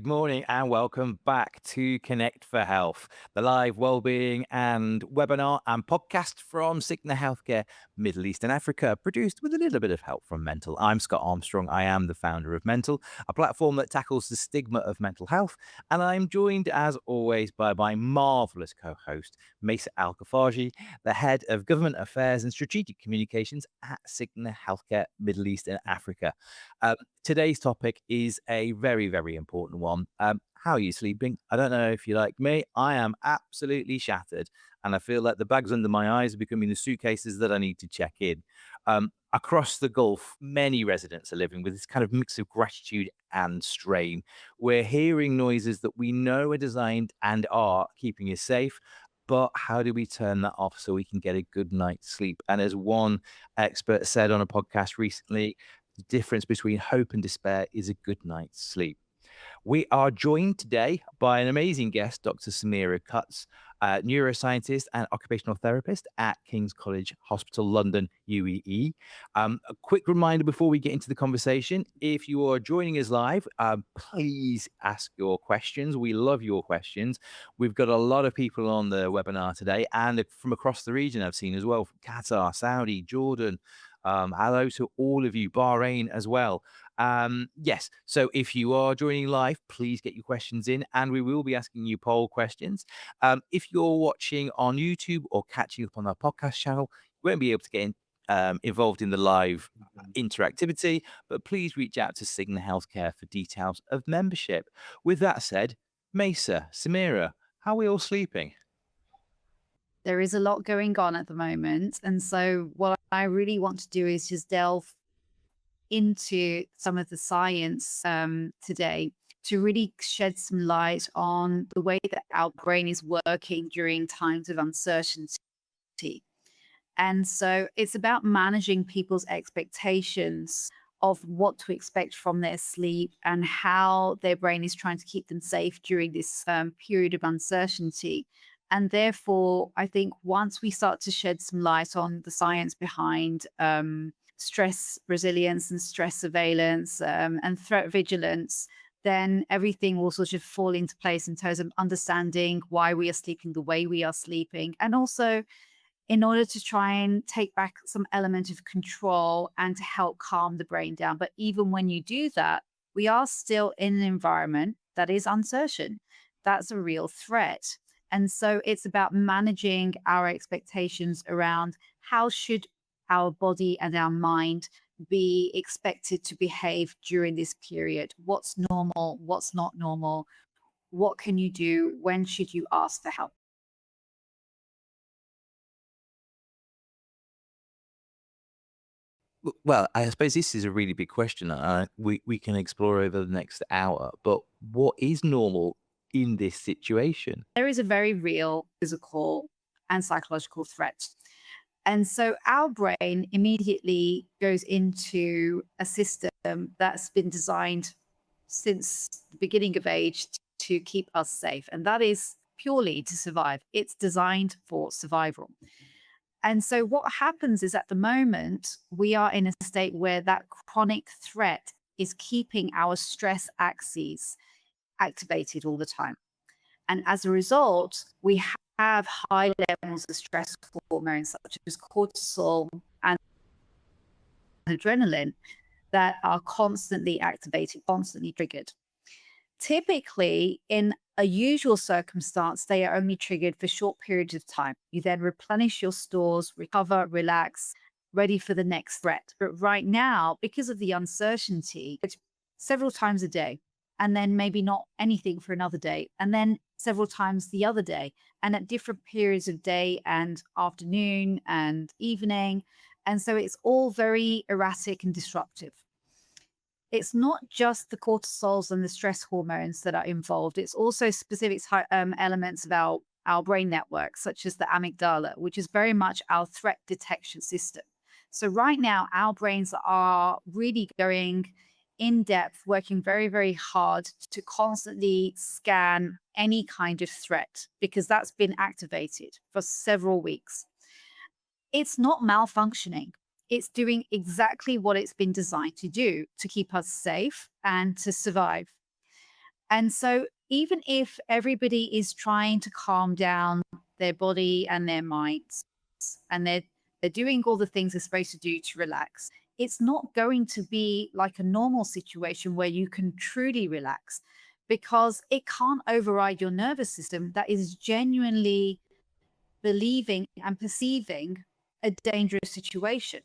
Good morning and welcome back to Connect for Health, the live wellbeing and webinar and podcast from Cigna Healthcare, Middle East and Africa, produced with a little bit of help from Mental. I'm Scott Armstrong. I am the founder of Mental, a platform that tackles the stigma of mental health. And I'm joined, as always, by my marvelous co-host, Maissa Khafajy, the head of government affairs and strategic communications at Cigna Healthcare, Middle East and Africa. Today's topic is a very, very important one. How are you sleeping? I don't know if you're like me. I am absolutely shattered, and I feel like the bags under my eyes are becoming the suitcases that I need to check in. Across the Gulf, many residents are living with this kind of mix of gratitude and strain. We're hearing noises that we know are designed and are keeping us safe. But how do we turn that off so we can get a good night's sleep? And as one expert said on a podcast recently, the difference between hope and despair is a good night's sleep. We are joined today by an amazing guest, Dr. Samira Cutts, neuroscientist and occupational therapist at King's College Hospital, London, UAE. A quick reminder before we get into the conversation, if you are joining us live, please ask your questions. We love your questions. We've got a lot of people on the webinar today and from across the region I've seen as well, from Qatar, Saudi, Jordan. Hello to all of you, Bahrain as well. Yes, so if you are joining live, please get your questions in and we will be asking you poll questions. If you're watching on YouTube or catching up on our podcast channel, you won't be able to get involved in the live interactivity, but please reach out to Cigna Healthcare for details of membership. With that said, Maissa, Samira, how are we all sleeping? There is a lot going on at the moment. And so what I really want to do is just delve into some of the science today to really shed some light on the way that our brain is working during times of uncertainty. And so it's about managing people's expectations of what to expect from their sleep and how their brain is trying to keep them safe during this period of uncertainty. And therefore, I think once we start to shed some light on the science behind stress resilience and stress surveillance and threat vigilance, then everything will sort of fall into place in terms of understanding why we are sleeping the way we are sleeping. And also, in order to try and take back some element of control and to help calm the brain down. But even when you do that, we are still in an environment that is uncertain. That's a real threat. And so it's about managing our expectations around how should our body and our mind be expected to behave during this period. What's normal? What's not normal? What can you do? When should you ask for help? Well, I suppose this is a really big question. We can explore over the next hour, but what is normal in this situation? There is a very real physical and psychological threat. And so our brain immediately goes into a system that's been designed since the beginning of age to keep us safe. And that is purely to survive. It's designed for survival. And so what happens is at the moment, we are in a state where that chronic threat is keeping our stress axes activated all the time. And as a result, we have high levels of stress hormones such as cortisol and adrenaline that are constantly activated, constantly triggered. Typically, in a usual circumstance, they are only triggered for short periods of time. You then replenish your stores, recover, relax, ready for the next threat. But right now, because of the uncertainty, it's several times a day, and then maybe not anything for another day, and then several times the other day, and at different periods of day and afternoon and evening. And so it's all very erratic and disruptive. It's not just the cortisols and the stress hormones that are involved. It's also specific elements of our brain network, such as the amygdala, which is very much our threat detection system. So right now, our brains are really going in depth, working very, very hard to constantly scan any kind of threat because that's been activated for several weeks. It's not malfunctioning. It's doing exactly what it's been designed to do, to keep us safe and to survive. And so even if everybody is trying to calm down their body and their minds, and they're doing all the things they're supposed to do to relax, it's not going to be like a normal situation where you can truly relax, because it can't override your nervous system that is genuinely believing and perceiving a dangerous situation.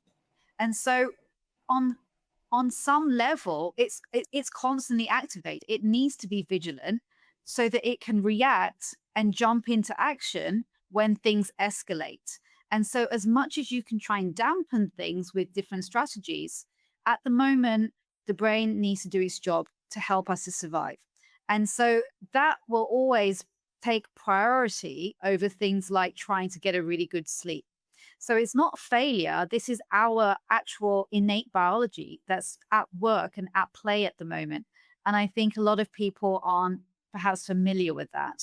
And so on on some level, it's constantly activated. It needs to be vigilant so that it can react and jump into action when things escalate. And so as much as you can try and dampen things with different strategies, at the moment the brain needs to do its job to help us to survive. And so that will always take priority over things like trying to get a really good sleep. So it's not failure. This is our actual innate biology that's at work and at play at the moment. And I think a lot of people aren't perhaps familiar with that.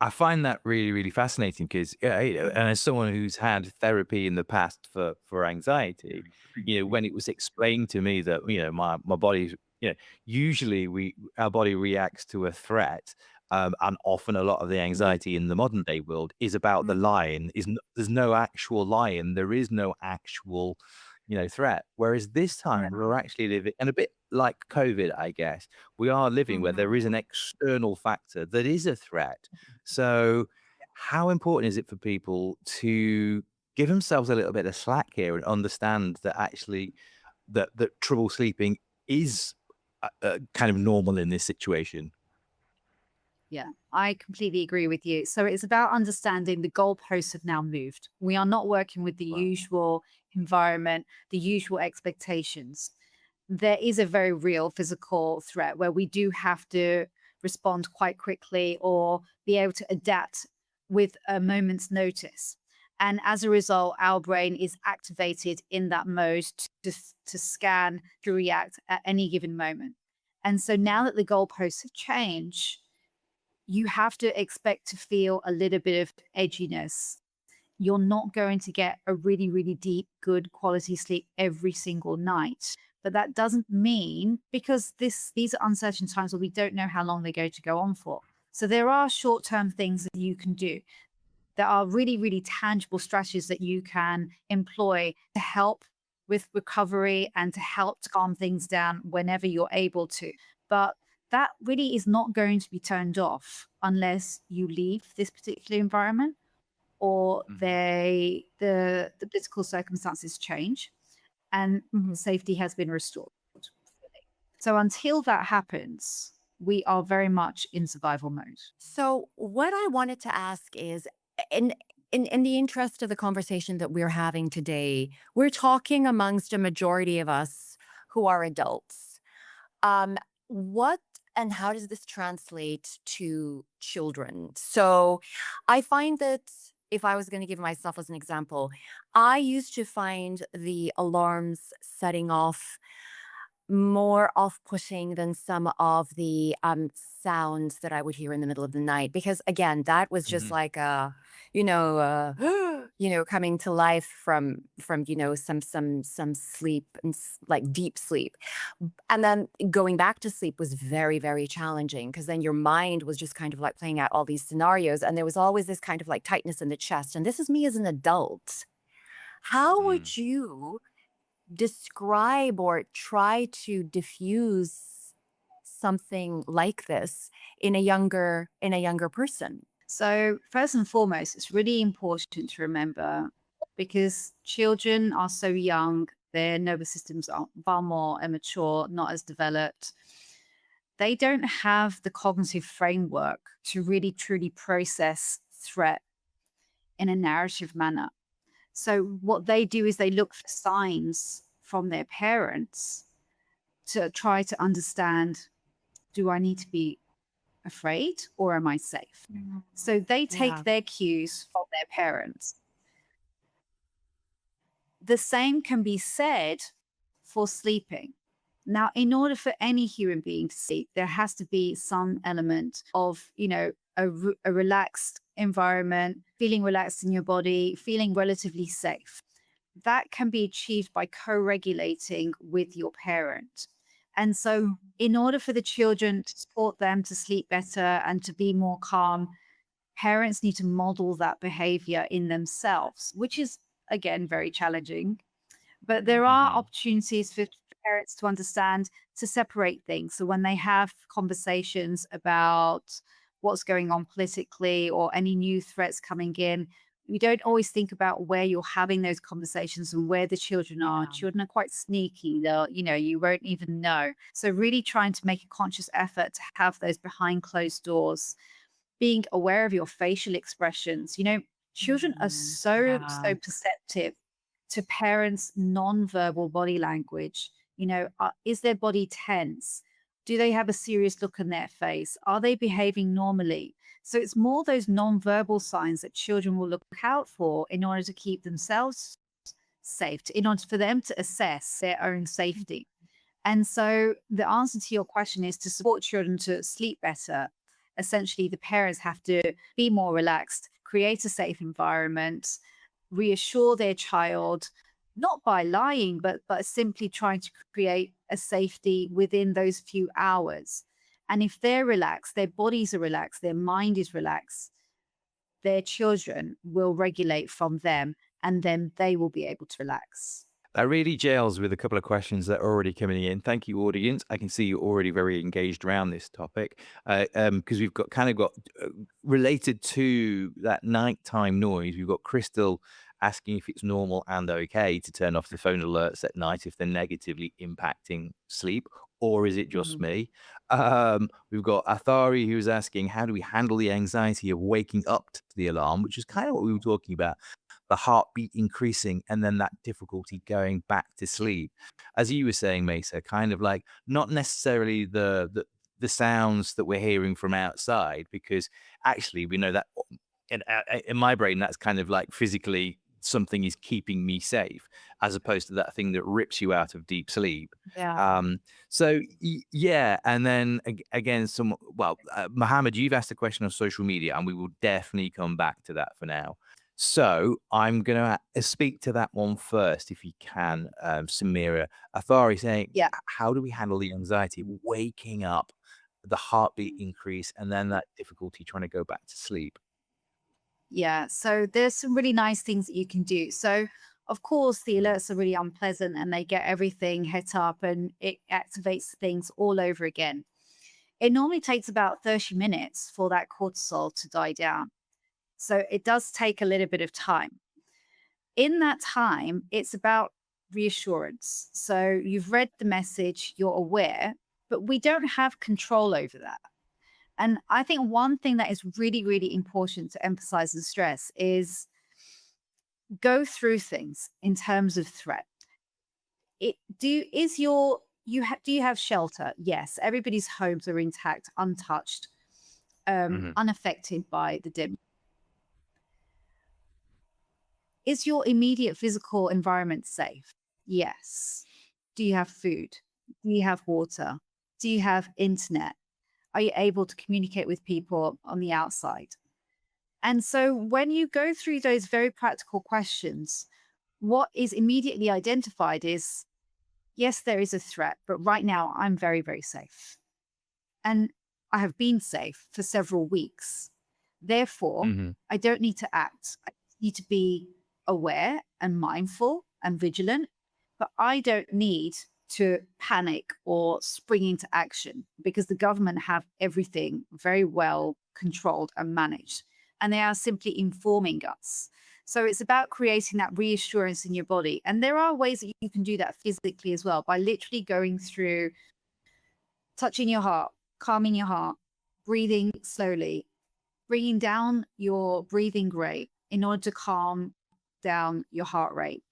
I find that really, really fascinating because, and as someone who's had therapy in the past for anxiety, when it was explained to me that my body, usually our body reacts to a threat, and often a lot of the anxiety in the modern day world is about the lion. There's no actual lion, there is no actual threat. Whereas this time we're actually living, and a bit like COVID, I guess, we are living where there is an external factor that is a threat. So, how important is it for people to give themselves a little bit of slack here and understand that actually that trouble sleeping is kind of normal in this situation? Yeah, I completely agree with you. So it's about understanding the goalposts have now moved. We are not working with the Wow. usual environment, the usual expectations. There is a very real physical threat where we do have to respond quite quickly or be able to adapt with a moment's notice. And as a result, our brain is activated in that mode to scan, to react at any given moment. And so now that the goalposts have changed, you have to expect to feel a little bit of edginess. You're not going to get a really, really deep, good quality sleep every single night. But that doesn't mean, because these are uncertain times where we don't know how long they're going to go on for. So there are short-term things that you can do. There are really, really tangible strategies that you can employ to help with recovery and to help to calm things down whenever you're able to. But that really is not going to be turned off unless you leave this particular environment or Mhm. the political circumstances change and safety has been restored. So until that happens, we are very much in survival mode. So what I wanted to ask is, in in the interest of the conversation that we're having today, we're talking amongst a majority of us who are adults. What and how does this translate to children? So I find that if I was going to give myself as an example, I used to find the alarms setting off more off-putting than some of the sounds that I would hear in the middle of the night. Because again, that was just Mhm. like coming to life from some sleep and like deep sleep. And then going back to sleep was very, very challenging because then your mind was just kind of like playing out all these scenarios. And there was always this kind of like tightness in the chest. And this is me as an adult. How Mm. would you describe or try to diffuse something like this in a younger person? So, first and foremost, it's really important to remember, because children are so young, their nervous systems are far more immature, not as developed. They don't have the cognitive framework to really truly process threat in a narrative manner. So, what they do is they look for signs from their parents to try to understand, do I need to be afraid or am I safe? Mhm. So they take Yeah. their cues from their parents. The same can be said for sleeping. Now, in order for any human being to sleep, there has to be some element of, a relaxed environment, feeling relaxed in your body, feeling relatively safe. That can be achieved by co regulating with your parent. And so, in order for the children to support them to sleep better and to be more calm, parents need to model that behavior in themselves, which is, again, very challenging. But there are Hmm. opportunities for parents to understand, to separate things. So when they have conversations about what's going on politically or any new threats coming in, we don't always think about where you're having those conversations and where the children are. Yeah. Children are quite sneaky. They'll, you won't even know. So really trying to make a conscious effort to have those behind closed doors, being aware of your facial expressions. Children are so Yeah. perceptive to parents' non-verbal body language. Is their body tense? Do they have a serious look on their face? Are they behaving normally? So it's more those non-verbal signs that children will look out for in order to keep themselves safe, in order for them to assess their own safety. And so the answer to your question is to support children to sleep better. Essentially, the parents have to be more relaxed, create a safe environment, reassure their child, not by lying, but simply trying to create a safety within those few hours. And if they're relaxed, their bodies are relaxed, their mind is relaxed, their children will regulate from them, and then they will be able to relax. That really gels with a couple of questions that are already coming in. Thank you, audience. I can see you're already very engaged around this topic because we've got related to that nighttime noise. We've got Crystal asking if it's normal and okay to turn off the phone alerts at night if they're negatively impacting sleep, or is it just Mhm. me? We've got Athari who's asking, how do we handle the anxiety of waking up to the alarm, which is kind of what we were talking about, the heartbeat increasing and then that difficulty going back to sleep. As you were saying, Maissa, kind of like not necessarily the sounds that we're hearing from outside, because actually we know that in my brain that's kind of like physically something is keeping me safe, as opposed to that thing that rips you out of deep sleep. Yeah. Yeah, and then again, Mohammed, you've asked a question on social media, and we will definitely come back to that for now. So I'm going to speak to that one first, if you can, Samira. Athari saying, Yeah. how do we handle the anxiety of waking up, the heartbeat increase, and then that difficulty trying to go back to sleep? Yeah, so there's some really nice things that you can do. So, of course, the Mm. alerts are really unpleasant and they get everything hit up and it activates things all over again. It normally takes about 30 minutes for that cortisol to die down. So, it does take a little bit of time. In that time, it's about reassurance. So, you've read the message, you're aware, but we don't have control over that. And I think one thing that is really, really important to emphasize and stress is go through things in terms of threat. It do is your do you have shelter? Yes, everybody's homes are intact, untouched, Mhm. unaffected by the dim. Is your immediate physical environment safe? Yes. Do you have food? Do you have water? Do you have internet? Are you able to communicate with people on the outside? And so when you go through those very practical questions, what is immediately identified is yes, there is a threat, but right now I'm very, very safe. And I have been safe for several weeks. Therefore, Mhm. I don't need to act. I need to be aware and mindful and vigilant, but I don't need to panic or spring into action because the government have everything very well controlled and managed. And they are simply informing us. So it's about creating that reassurance in your body. And there are ways that you can do that physically as well by literally going through touching your heart, calming your heart, breathing slowly, bringing down your breathing rate in order to calm down your heart rate.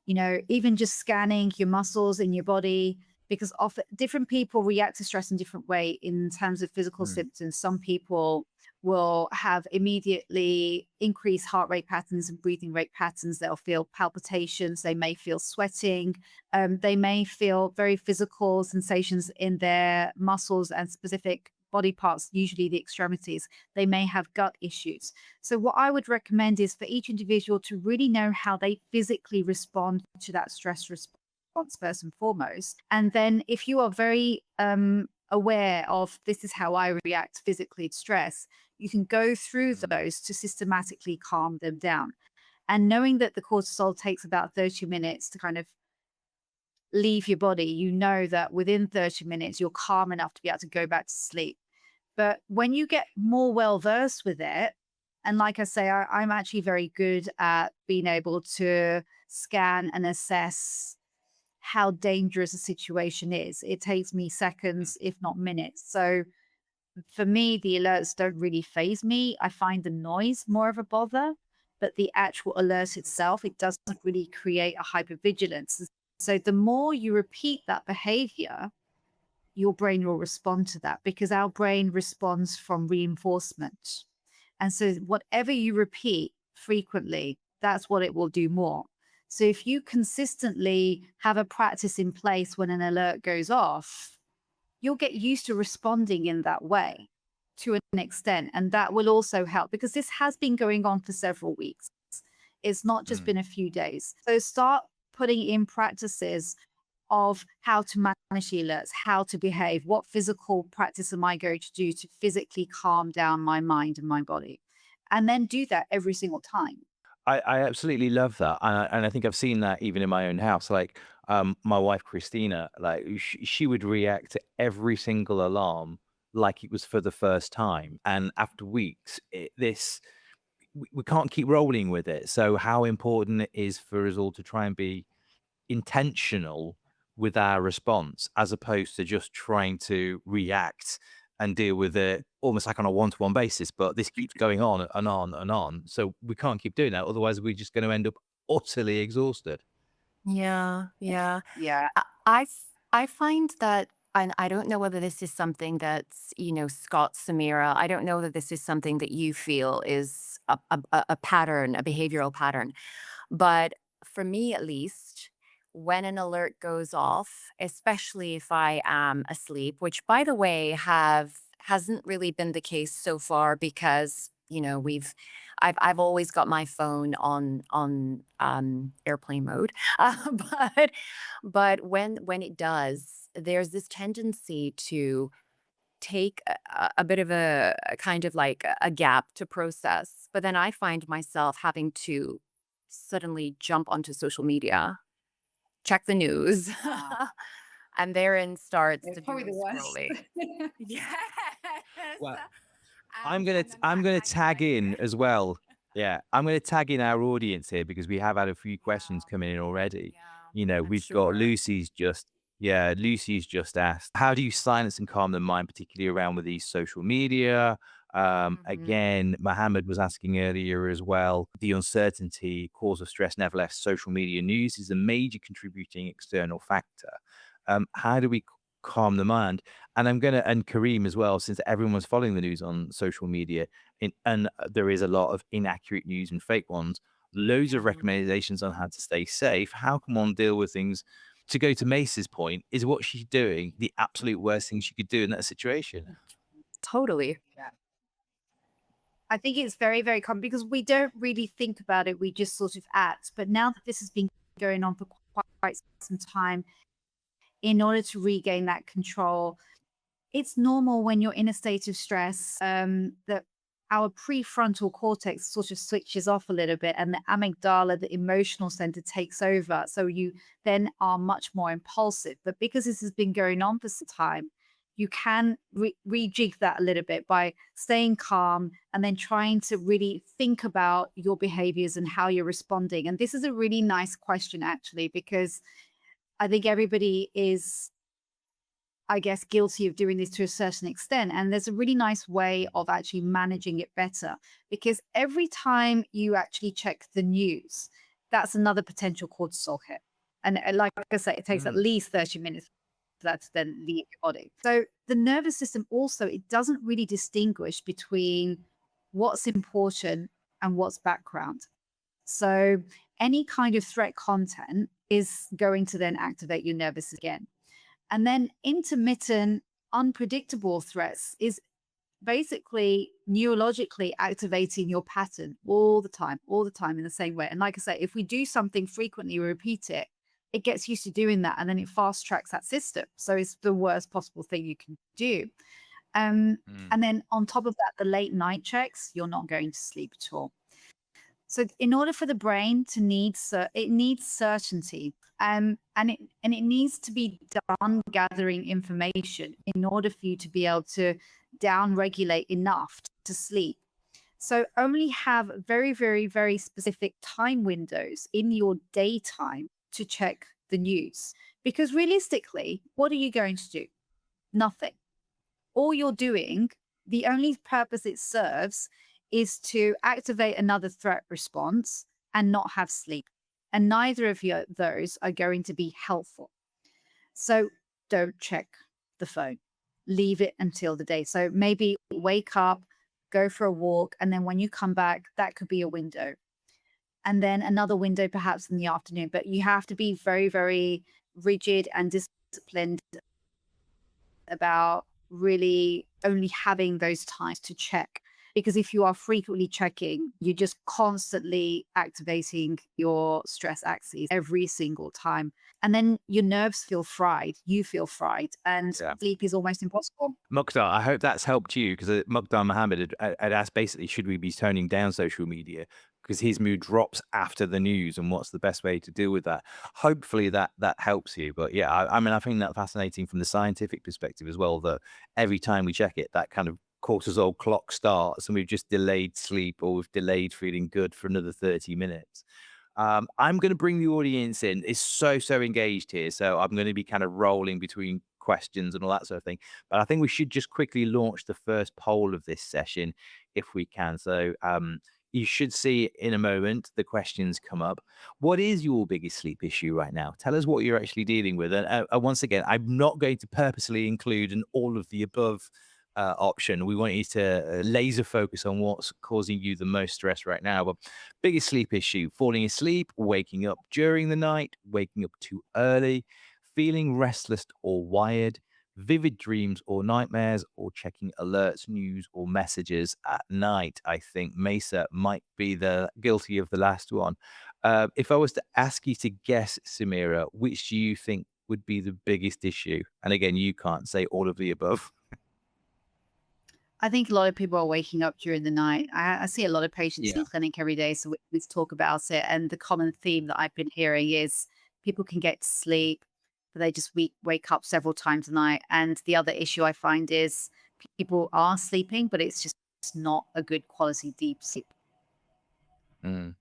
Even just scanning your muscles in your body, because often different people react to stress in different way in terms of physical Mm. symptoms. Some people will have immediately increased heart rate patterns and breathing rate patterns. They'll feel palpitations. They may feel sweating. They may feel very physical sensations in their muscles and specific body parts, usually the extremities. They may have gut issues. So, what I would recommend is for each individual to really know how they physically respond to that stress response response first and foremost. And then if you are very aware of this is how I react physically to stress, you can go through those to systematically calm them down. And knowing that the cortisol takes about 30 minutes to kind of leave your body, you know that within 30 minutes, you're calm enough to be able to go back to sleep. But when you get more well versed with it, and like I say, I'm actually very good at being able to scan and assess how dangerous a situation is. It takes me seconds, if not minutes. So for me, the alerts don't really phase me. I find the noise more of a bother, but the actual alert itself, it doesn't really create a hypervigilance. So the more you repeat that behavior, your brain will respond to that because our brain responds from reinforcement. And so whatever you repeat frequently, that's what it will do more. So if you consistently have a practice in place when an alert goes off, you'll get used to responding in that way to an extent. And that will also help because this has been going on for several weeks. It's not just been a few days. So start putting in practices of how to manage the alerts, how to behave, what physical practice am I going to do to physically calm down my mind and my body. And then do that every single time. I absolutely love that, and I think I've seen that even in my own house. Like, my wife Christina, like she would react to every single alarm like it was for the first time, and after weeks, we can't keep rolling with it. So, how important it is for us all to try and be intentional with our response, as opposed to just trying to react and deal with it almost like on a one-to-one basis. But this keeps going on and on and on. So we can't keep doing that. Otherwise, we're just going to end up utterly exhausted. Yeah, yeah. Yeah. I find that, and I don't know whether this is something that's, Scott, Samira, I don't know that this is something that you feel is a pattern, a behavioral pattern. But for me, at least, when an alert goes off, especially if I am asleep, which by the way hasn't really been the case so far because I've always got my phone on airplane mode, but when it does, there's this tendency to take a bit of a kind of like a gap to process. But then I find myself having to suddenly jump onto social media, check the news, Wow. and therein starts It's the probably doom the worst. scrolling. Yes. Well, And then I'm that gonna kind of tag like in as well. Yeah, I'm gonna tag in our audience here because we have had a few questions yeah, coming in already. yeah, You know, I'm we've got sure. Lucy's just asked, how do you silence and calm the mind, particularly around with these social media? Hmm. Again, Mohammed was asking earlier as well, the uncertainty, cause of stress, nevertheless, social media news is a major contributing external factor. How do we calm the mind? And and Kareem as well, since everyone's following the news on social media, and there is a lot of inaccurate news and fake ones, loads of Yeah. recommendations on how to stay safe. How can one deal with things? To go to Mace's point, is what she's doing the absolute worst thing she could do in that situation? Totally. Yeah. I think it's very, very common because we don't really think about it. We just sort of act. But now that this has been going on for quite some time, in order to regain that control, it's normal when you're in a state of stress that our prefrontal cortex sort of switches off a little bit and the amygdala, the emotional center, takes over. So you then are much more impulsive. But because this has been going on for some time, you can rejig that a little bit by staying calm and then trying to really think about your behaviors and how you're responding. And this is a really nice question, actually, because I think everybody is, I guess, guilty of doing this to a certain extent. And there's a really nice way of actually managing it better because every time you actually check the news, that's another potential cortisol hit. And like I say, it takes at Mm. least 30 minutes for that to then leave your body. So the nervous system also, it doesn't really distinguish between what's important and what's background. So any kind of threat content is going to then activate your nervous again. And then intermittent, unpredictable threats is basically neurologically activating your pattern all the time in the same way. And like I say, if we do something frequently, we repeat it, it gets used to doing that, and then it fast tracks that system. So it's the worst possible thing you can do. Um, Mm. and then on top of that, the late night checks, you're not going to sleep at all. So in order for the brain to it needs certainty, and it needs to be done gathering information in order for you to be able to down regulate enough to sleep. So only have very, very, very specific time windows in your daytime to check the news. Because realistically, what are you going to do? Nothing. All you're doing, the only purpose it serves is to activate another threat response and not have sleep. And neither of those are going to be helpful. So don't check the phone. Leave it until the day. So maybe wake up, go for a walk, and then when you come back, that could be a window. And then another window perhaps in the afternoon. But you have to be very, very rigid and disciplined about really only having those times to check. Because if you are frequently checking, you're just constantly activating your stress axes every single time. And then your nerves feel fried, you feel fried, and Yeah. sleep is almost impossible. Mukhtar, I hope that's helped you, because Mukhtar Mohammed had asked basically, should we be toning down social media because his mood drops after the news, and what's the best way to deal with that? Hopefully that helps you. But yeah, I mean, I think that fascinating from the scientific perspective as well, that every time we check it, that kind of cortisol clock starts, and we've just delayed sleep, or we've delayed feeling good for another 30 minutes. I'm going to bring the audience in. It's so engaged here. So I'm going to be kind of rolling between questions and all that sort of thing. But I think we should just quickly launch the first poll of this session if we can. So you should see in a moment the questions come up. What is your biggest sleep issue right now? Tell us what you're actually dealing with. And once again, I'm not going to purposely include an all of the above option. We want you to laser focus on what's causing you the most stress right now. But biggest sleep issue: falling asleep, waking up during the night, waking up too early, feeling restless or wired, vivid dreams or nightmares, or checking alerts, news, or messages at night. I think Maissa might be the guilty of the last one. If I was to ask you to guess, Samira, which do you think would be the biggest issue? And again, you can't say all of the above. I think a lot of people are waking up during the night. I see a lot of patients Yeah. in clinic every day, so we talk about it. And the common theme that I've been hearing is people can get to sleep, but they just wake up several times a night. And the other issue I find is people are sleeping, but it's just not a good quality deep sleep. Mm.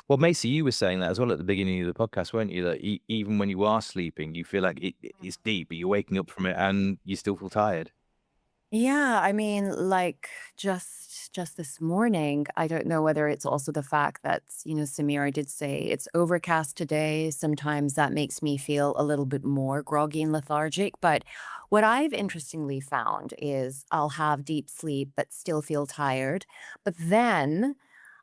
Well, Macy, you were saying that as well at the beginning of the podcast, weren't you? That even when you are sleeping, you feel like it's deep, but you're waking up from it and you still feel tired. Yeah, I mean, like just this morning, I don't know whether it's also the fact that, Samira did say it's overcast today. Sometimes that makes me feel a little bit more groggy and lethargic. But what I've interestingly found is I'll have deep sleep but still feel tired. But then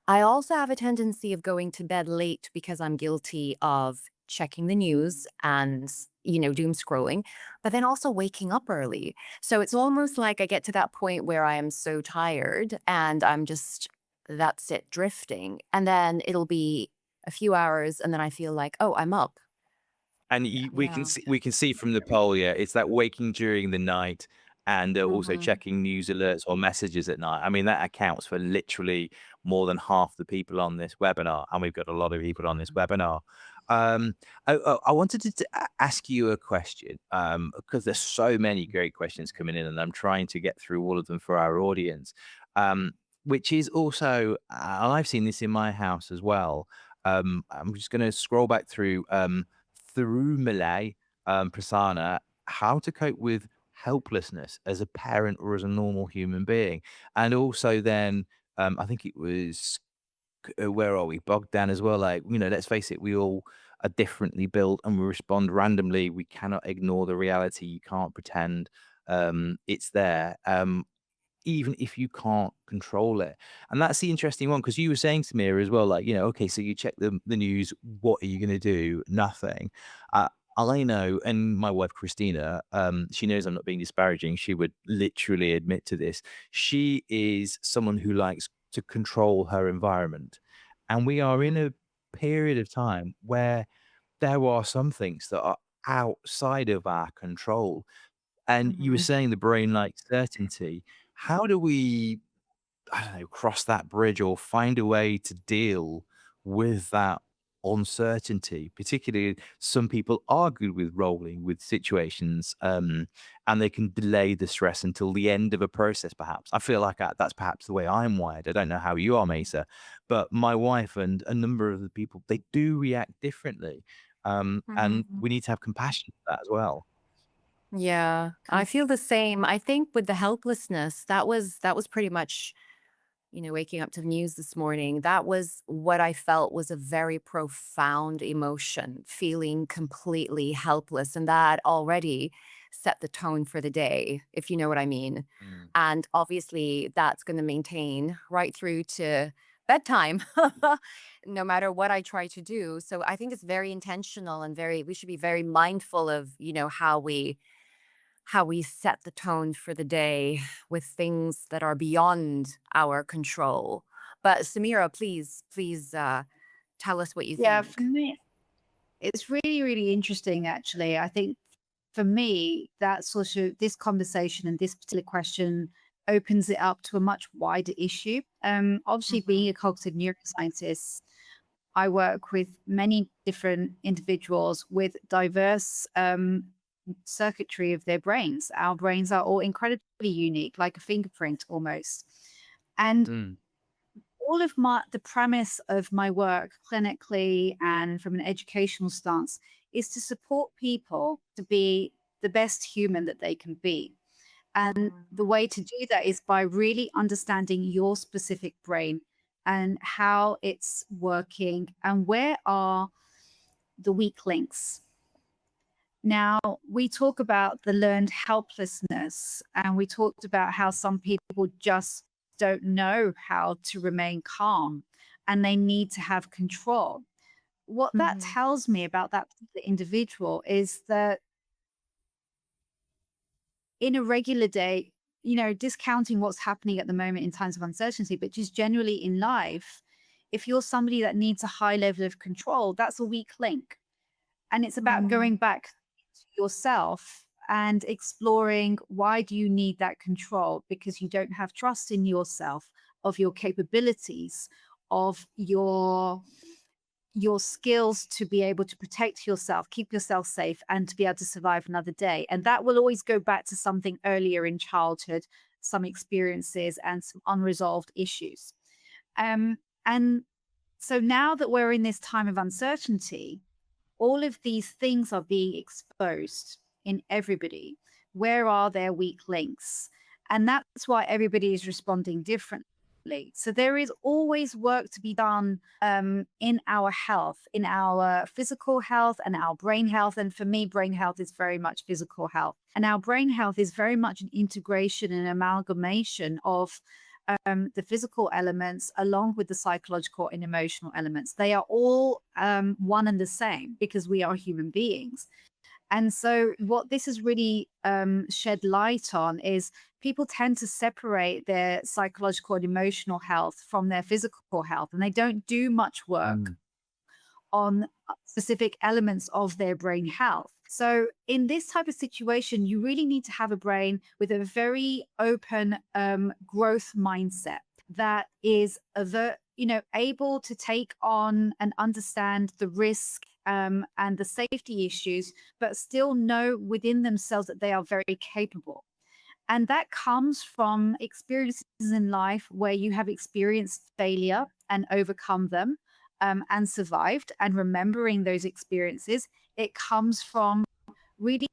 I also have a tendency of going to bed late because I'm guilty of checking the news and, doom scrolling, but then also waking up early. So it's almost like I get to that point where I am so tired and I'm just, that's it, drifting. And then it'll be a few hours and then I feel like, oh, I'm up. And Yeah. Yeah. we can see from the poll, yeah, it's that waking during the night, and also Hmm. checking news alerts or messages at night. I mean, that accounts for literally more than half the people on this webinar, and we've got a lot of people on this webinar. Um, I wanted to ask you a question, because there's so many great questions coming in, and I'm trying to get through all of them for our audience. Which is also, and I've seen this in my house as well. I'm just going to scroll back through Malay Prasanna, how to cope with helplessness as a parent or as a normal human being. And also then, I think it was, where are we? Bogdan as well. Like, let's face it, we all are differently built and we respond randomly. We cannot ignore the reality. You can't pretend it's there. Even if you can't control it. And that's the interesting one, because you were saying to me as well, like, okay, so you check the news, what are you going to do? Nothing. I know, and my wife Christina, she knows I'm not being disparaging. She would literally admit to this. She is someone who likes to control her environment. And we are in a period of time where there are some things that are outside of our control. And you were Mhm. saying the brain likes certainty. How do we, I don't know, cross that bridge or find a way to deal with that uncertainty? Particularly, some people are good with rolling with situations, and they can delay the stress until the end of a process, perhaps. I feel like that's perhaps the way I'm wired. I don't know how you are, Mesa, but my wife and a number of the people, they do react differently. And Mhm. we need to have compassion for that as well. Yeah, I feel the same. I think with the helplessness, that was pretty much, waking up to the news this morning. That was what I felt was a very profound emotion, feeling completely helpless, and that already set the tone for the day, if you know what I mean. Mm. And obviously, that's going to maintain right through to bedtime, no matter what I try to do. So I think it's very intentional and we should be very mindful of, how we set the tone for the day with things that are beyond our control. But Samira, please tell us what you Yeah, for think. me, it's really, really interesting, actually. I think for me, that sort of this conversation and this particular question opens it up to a much wider issue. Obviously, being Mhm. a cognitive neuroscientist, I work with many different individuals with diverse circuitry of their brains. Our brains are all incredibly unique, like a fingerprint almost. And Mm. all of the premise of my work clinically and from an educational stance is to support people to be the best human that they can be. And Mhm. the way to do that is by really understanding your specific brain and how it's working and where are the weak links. Now, we talk about the learned helplessness, and we talked about how some people just don't know how to remain calm and they need to have control. What that Mhm. tells me about that particular individual is that in a regular day, discounting what's happening at the moment in times of uncertainty, but just generally in life, if you're somebody that needs a high level of control, that's a weak link. And it's about Mhm. going back to yourself and exploring why do you need that control? Because you don't have trust in yourself, of your capabilities, of your skills to be able to protect yourself, keep yourself safe, and to be able to survive another day. And that will always go back to something earlier in childhood, some experiences and some unresolved issues. Um, and so now that we're in this time of uncertainty, all of these things are being exposed in everybody. Where are their weak links? And that's why everybody is responding differently. So there is always work to be done in our health, in our physical health and our brain health. And for me, brain health is very much physical health. And our brain health is very much an integration and amalgamation of the physical elements along with the psychological and emotional elements. They are all one and the same because we are human beings. And so, what this has really shed light on is people tend to separate their psychological and emotional health from their physical health, and they don't do much work Mm. on specific elements of their brain health. So, in this type of situation, you really need to have a brain with a very open growth mindset that is able to take on and understand the risk and the safety issues, but still know within themselves that they are very capable. And that comes from experiences in life where you have experienced failure and overcome them and survived, and remembering those experiences. It comes from really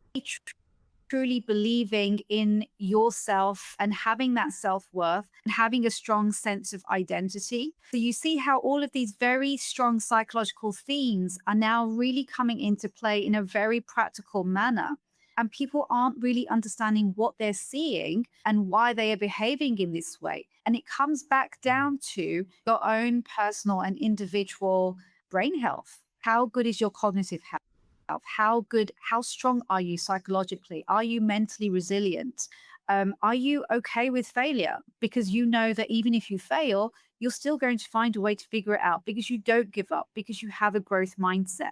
truly believing in yourself and having that self worth and having a strong sense of identity. So, you see how all of these very strong psychological themes are now really coming into play in a very practical manner. And people aren't really understanding what they're seeing and why they are behaving in this way. And it comes back down to your own personal and individual brain health. How good is your cognitive health? How strong are you psychologically? Are you mentally resilient? Are you okay with failure? Because you know that even if you fail, you're still going to find a way to figure it out because you don't give up, because you have a growth mindset.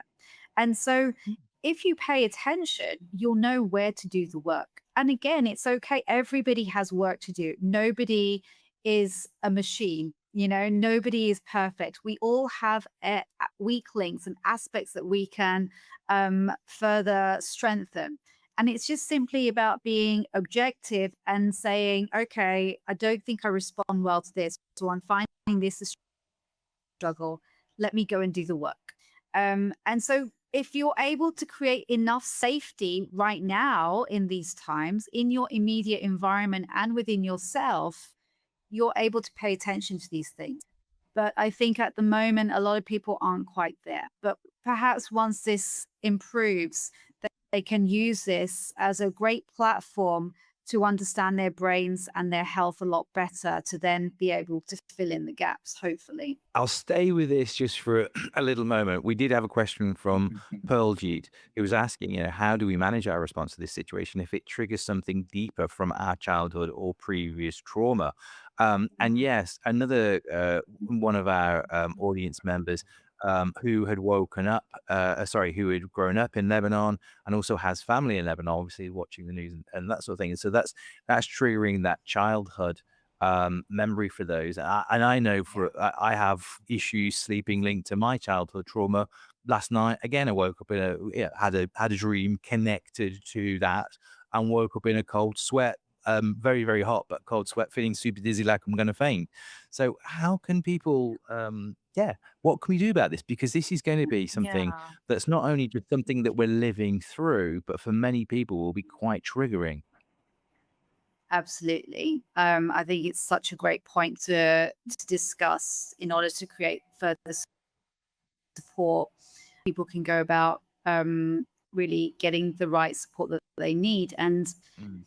And so if you pay attention, you'll know where to do the work. And again, it's okay. Everybody has work to do. Nobody is a machine. Nobody is perfect. We all have weak links and aspects that we can further strengthen. And it's just simply about being objective and saying, okay, I don't think I respond well to this. So I'm finding this a struggle. Let me go and do the work. And so if you're able to create enough safety right now in these times in your immediate environment and within yourself, you're able to pay attention to these things. But I think at the moment, a lot of people aren't quite there. But perhaps once this improves, they can use this as a great platform to understand their brains and their health a lot better to then be able to fill in the gaps, hopefully. I'll stay with this just for a little moment. We did have a question from Pearljeet, who was asking, how do we manage our response to this situation if it triggers something deeper from our childhood or previous trauma? And yes, another one of our audience members who had who had grown up in Lebanon and also has family in Lebanon, obviously watching the news and that sort of thing. And so that's triggering that childhood memory for those. And I know I have issues sleeping linked to my childhood trauma. Last night, again, I woke up had a dream connected to that and woke up in a cold sweat, very, very hot, but cold sweat, feeling super dizzy, like I'm going to faint. So how can people, what can we do about this? Because this is going to be something Yeah. that's not only just something that we're living through, but for many people will be quite triggering. Absolutely. I think it's such a great point to discuss in order to create further support. People can go about really getting the right support that they need. And Mm.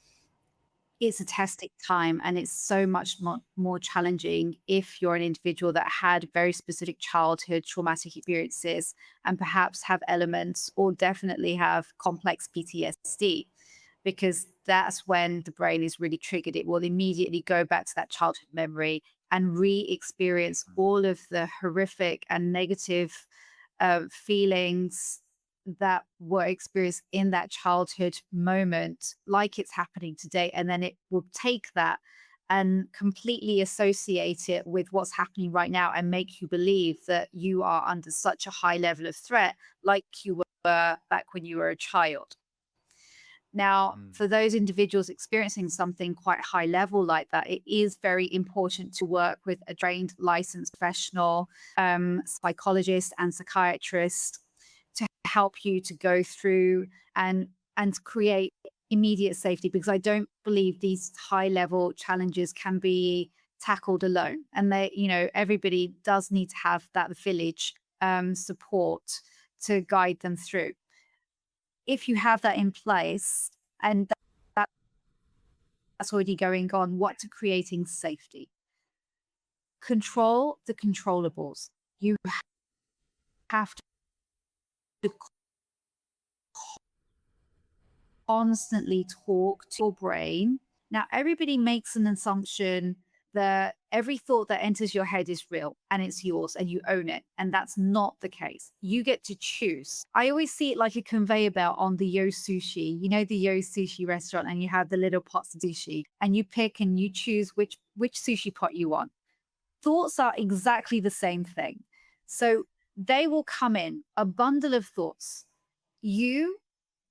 it's a testing time, and it's so much more challenging if you're an individual that had very specific childhood traumatic experiences and perhaps have elements or definitely have complex PTSD, because that's when the brain is really triggered. It will immediately go back to that childhood memory and re-experience all of the horrific and negative feelings that were experienced in that childhood moment, like it's happening today. And then it will take that and completely associate it with what's happening right now and make you believe that you are under such a high level of threat, like you were back when you were a child. Now, Mm. for those individuals experiencing something quite high level like that, it is very important to work with a trained, licensed professional, psychologist and psychiatrist to help you to go through and create immediate safety, because I don't believe these high level challenges can be tackled alone. And everybody does need to have that village support to guide them through. If you have that in place and that's already going on, what's creating safety? Control the controllables. You have to constantly talk to your brain. Now, everybody makes an assumption that every thought that enters your head is real and it's yours and you own it. And that's not the case. You get to choose. I always see it like a conveyor belt on the Yo Sushi, the Yo Sushi restaurant, and you have the little pots of sushi and you pick and you choose which sushi pot you want. Thoughts are exactly the same thing. So they will come in, a bundle of thoughts. You,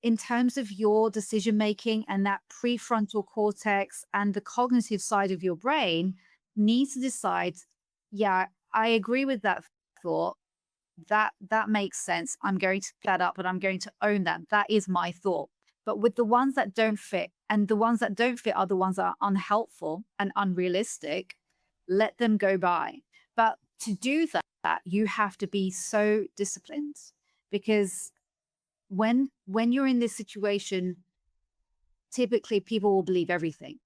in terms of your decision making and that prefrontal cortex and the cognitive side of your brain, need to decide, yeah, I agree with that thought. That makes sense. I'm going to pick that up and I'm going to own that. That is my thought. But with the ones that don't fit, and the ones that don't fit are the ones that are unhelpful and unrealistic, let them go by. But to do that, you have to be so disciplined, because when you're in this situation, typically people will believe everything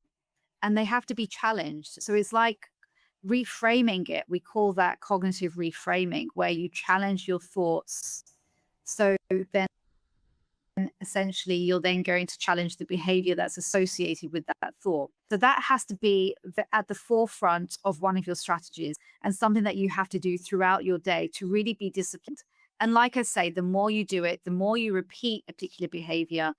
and they have to be challenged. So it's like reframing it. We call that cognitive reframing, where you challenge your thoughts. So then essentially you're then going to challenge the behavior that's associated with that thought. So that has to be at the forefront of one of your strategies, and something that you have to do throughout your day to really be disciplined And like I say, the more you do it, the more you repeat a particular behavior,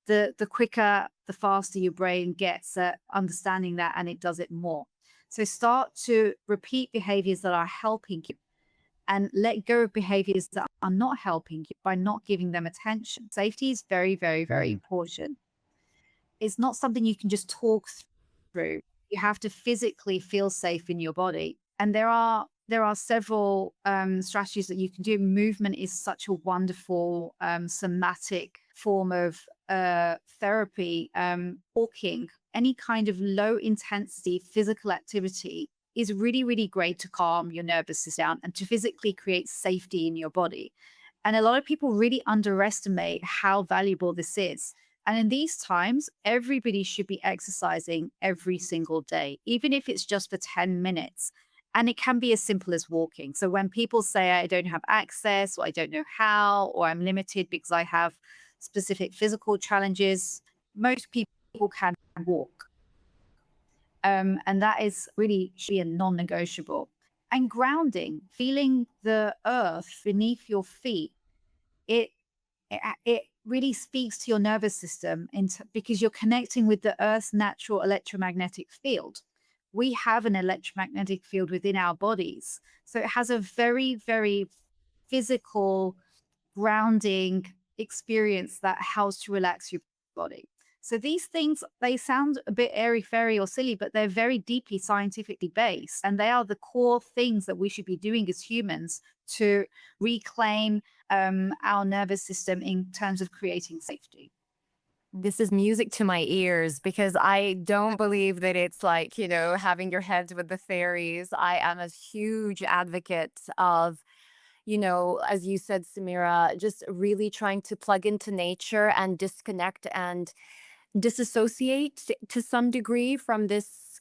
the quicker, the faster your brain gets at understanding that, and it does it more. So start to repeat behaviors that are helping you and let go of behaviors that are not helping you by not giving them attention. Safety is very, very, very important. It's not something you can just talk through. You have to physically feel safe in your body. And there are several strategies that you can do. Movement is such a wonderful somatic form of therapy. Walking, any kind of low intensity physical activity is really, really great to calm your nervous system down and to physically create safety in your body. And a lot of people really underestimate how valuable this is. And in these times, everybody should be exercising every single day, even if it's just for 10 minutes. And it can be as simple as walking. So when people say, I don't have access, or I don't know how, or I'm limited because I have specific physical challenges, most people can walk. And that is really should be a non-negotiable. And grounding, feeling the earth beneath your feet, it it really speaks to your nervous system because you're connecting with the Earth's natural electromagnetic field. We have an electromagnetic field within our bodies. So it has a very, very physical grounding experience that helps to relax your body. So these things, they sound a bit airy fairy or silly, but they're very deeply scientifically based. And they are the core things that we should be doing as humans to reclaim our nervous system in terms of creating safety. This is music to my ears because I don't believe that it's like, having your head with the fairies. I am a huge advocate of, as you said, Samira, just really trying to plug into nature and disconnect and disassociate to some degree from this,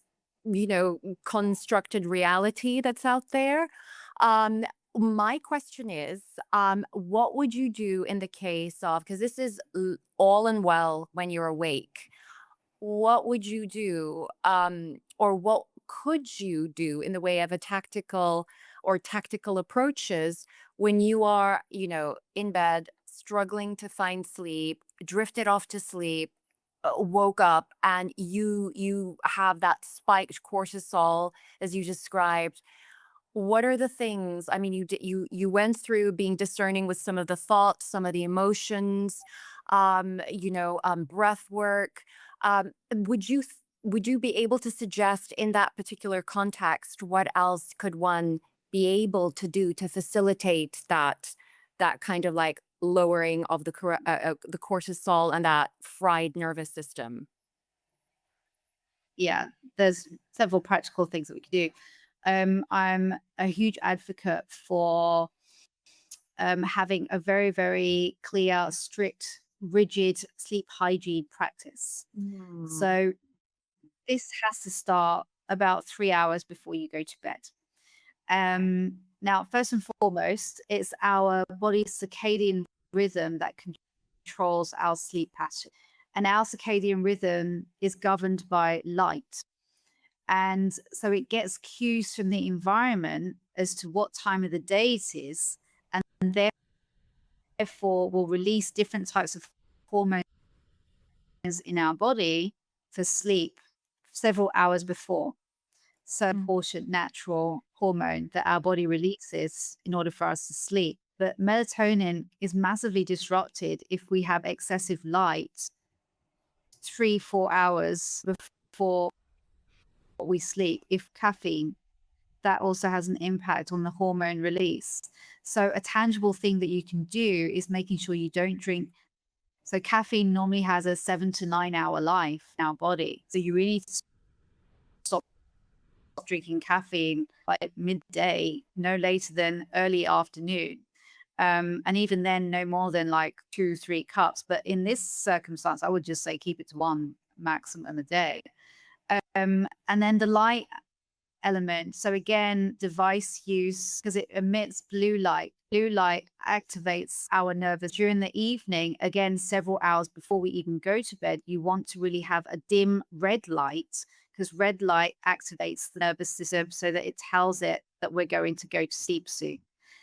constructed reality that's out there. Um, my question is, what would you do in the case of, because this is all and well when you're awake, what would you do, or what could you do in the way of a tactical or tactical approaches when you are, in bed, struggling to find sleep, drifted off to sleep, woke up, and you have that spiked cortisol as you described? What are the things? I mean, you went through being discerning with some of the thoughts, some of the emotions, breath work. Would you be able to suggest in that particular context what else could one be able to do to facilitate that kind of like lowering of the cortisol and that fried nervous system? Yeah, there's several practical things that we could do. I'm a huge advocate for having a very, very clear, strict, rigid sleep hygiene practice. Mm. So this has to start about 3 hours before you go to bed. Now, first and foremost, it's our body's circadian rhythm that controls our sleep pattern. And our circadian rhythm is governed by light. And so it gets cues from the environment as to what time of the day it is, and therefore will release different types of hormones in our body for sleep several hours before. So important natural hormone that our body releases in order for us to sleep. But melatonin is massively disrupted if we have excessive light 3-4 hours before we sleep. If caffeine, that also has an impact on the hormone release. So a tangible thing that you can do is making sure you don't drink. So caffeine normally has a 7 to 9 hour life in our body. So you really need to stop drinking caffeine by midday, no later than early afternoon. And even then, no more than like 2-3 cups. But in this circumstance, I would just say keep it to one maximum a day. And then the light element. So again, device use, because it emits blue light. Blue light activates our nervous during the evening. Again, several hours before we even go to bed, you want to really have a dim red light, because red light activates the nervous system so that it tells it that we're going to go to sleep soon.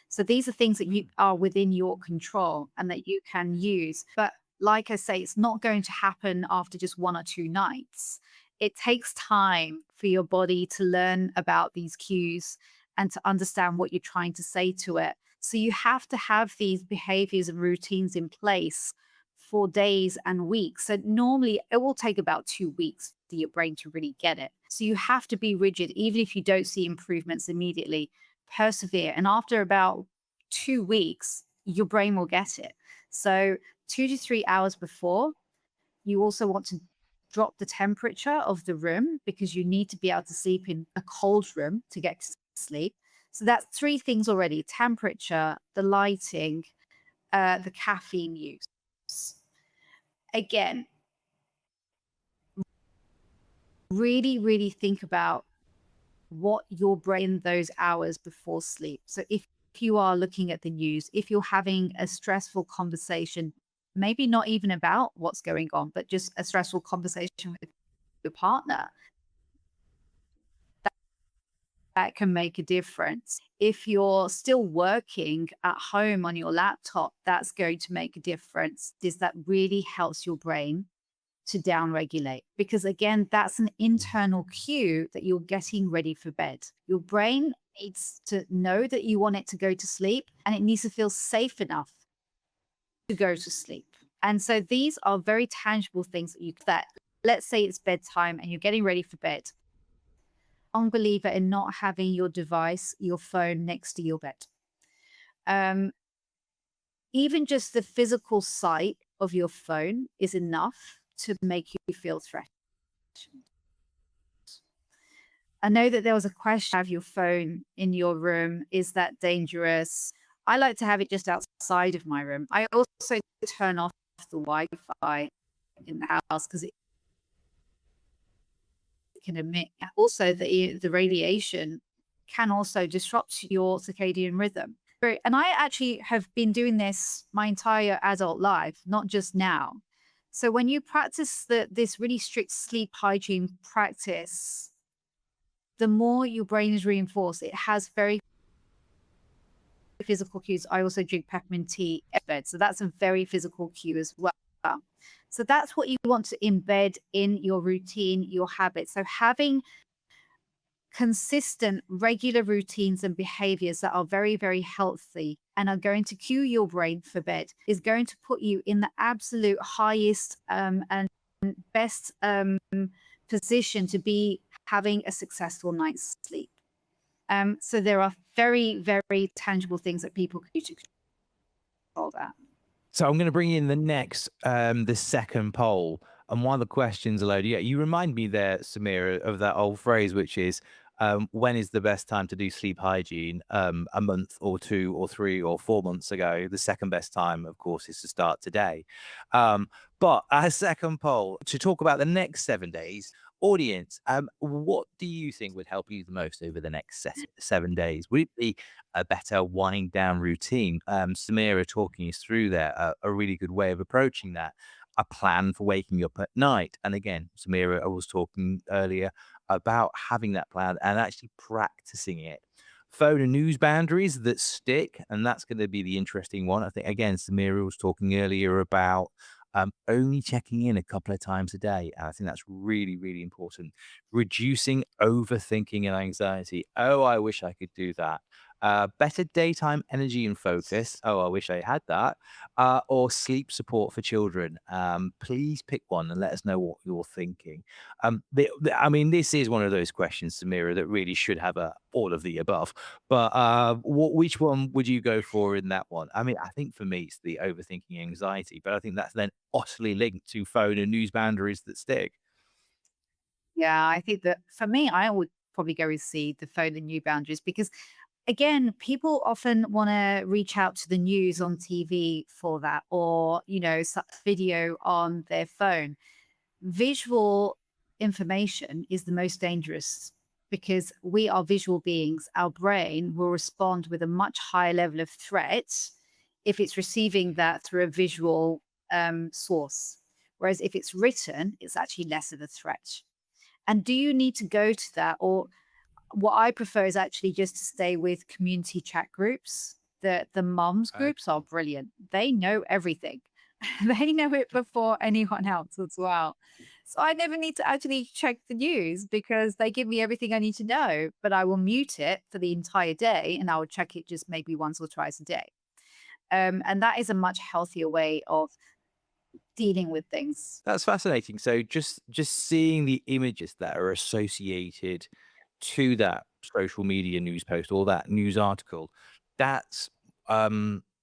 So these are things that you are within your control and that you can use. But like I say, it's not going to happen after just 1 or 2 nights. It takes time for your body to learn about these cues and to understand what you're trying to say to it. So you have to have these behaviors and routines in place for days and weeks. So normally it will take about 2 weeks for your brain to really get it. So you have to be rigid, even if you don't see improvements immediately. Persevere. And after about 2 weeks, your brain will get it. So 2 to 3 hours before, you also want to drop the temperature of the room because you need to be able to sleep in a cold room to get to sleep. So that's three things already: temperature, the lighting, the caffeine use. Again, really, really think about what your brain those hours before sleep. So if you are looking at the news, if you're having a stressful conversation, maybe not even about what's going on, but just a stressful conversation with your partner, that can make a difference. If you're still working at home on your laptop, that's going to make a difference. That really helps your brain to downregulate, because again, that's an internal cue that you're getting ready for bed. Your brain needs to know that you want it to go to sleep, and it needs to feel safe enough to go to sleep. And so these are very tangible things that let's say it's bedtime and you're getting ready for bed. I'm a believer in not having your device, your phone next to your bed. Even just the physical sight of your phone is enough to make you feel threatened. I know that there was a question: have your phone in your room, is that dangerous? I like to have it just outside of my room. I also turn off the Wi-Fi in the house because it can emit also the radiation can also disrupt your circadian rhythm. And I actually have been doing this my entire adult life, not just now. So when you practice this really strict sleep hygiene practice, the more your brain is reinforced. It has very physical cues. I also drink peppermint tea in bed, so that's a very physical cue as well. So that's what you want to embed in your routine, your habits. So having consistent, regular routines and behaviors that are very, very healthy and are going to cue your brain for bed is going to put you in the absolute highest and best position to be having a successful night's sleep. So there are very, very tangible things that people can do to control that. So I'm going to bring in the second poll. And one of the questions aloud, yeah, you remind me there, Samira, of that old phrase, which is, when is the best time to do sleep hygiene? A month or 2 or 3 or 4 months ago. The second best time, of course, is to start today. But our second poll, to talk about the next 7 days, audience, what do you think would help you the most over the next 7 days? Would it be a better wind down routine? Samira talking us through there, a really good way of approaching that. A plan for waking up at night. And again, Samira, I was talking earlier about having that plan and actually practicing it. Phone and news boundaries that stick. And that's going to be the interesting one. I think, again, Samira was talking earlier about only checking in a couple of times a day. And I think that's really, really important. Reducing overthinking and anxiety. Oh, I wish I could do that. Better daytime energy and focus. Oh, I wish I had that. Or sleep support for children. Please pick one and let us know what you're thinking. I mean, this is one of those questions, Samira, that really should have all of the above. But which one would you go for in that one? I mean, I think for me, it's the overthinking anxiety, but I think that's then utterly linked to phone and news boundaries that stick. Yeah, I think that for me, I would probably go with C, the phone and new boundaries, because again, people often want to reach out to the news on TV for that, or, video on their phone. Visual information is the most dangerous because we are visual beings. Our brain will respond with a much higher level of threat if it's receiving that through a visual source. Whereas if it's written, it's actually less of a threat. And do you need to go to that? Or what I prefer is actually just to stay with community chat groups The moms groups are brilliant. They know everything. They know it before anyone else as well. So I never need to actually check the news because they give me everything I need to know, but I will mute it for the entire day and I will check it just maybe once or twice a day. And that is a much healthier way of dealing with things. That's fascinating. So just seeing the images that are associated to that social media news post or that news article, that's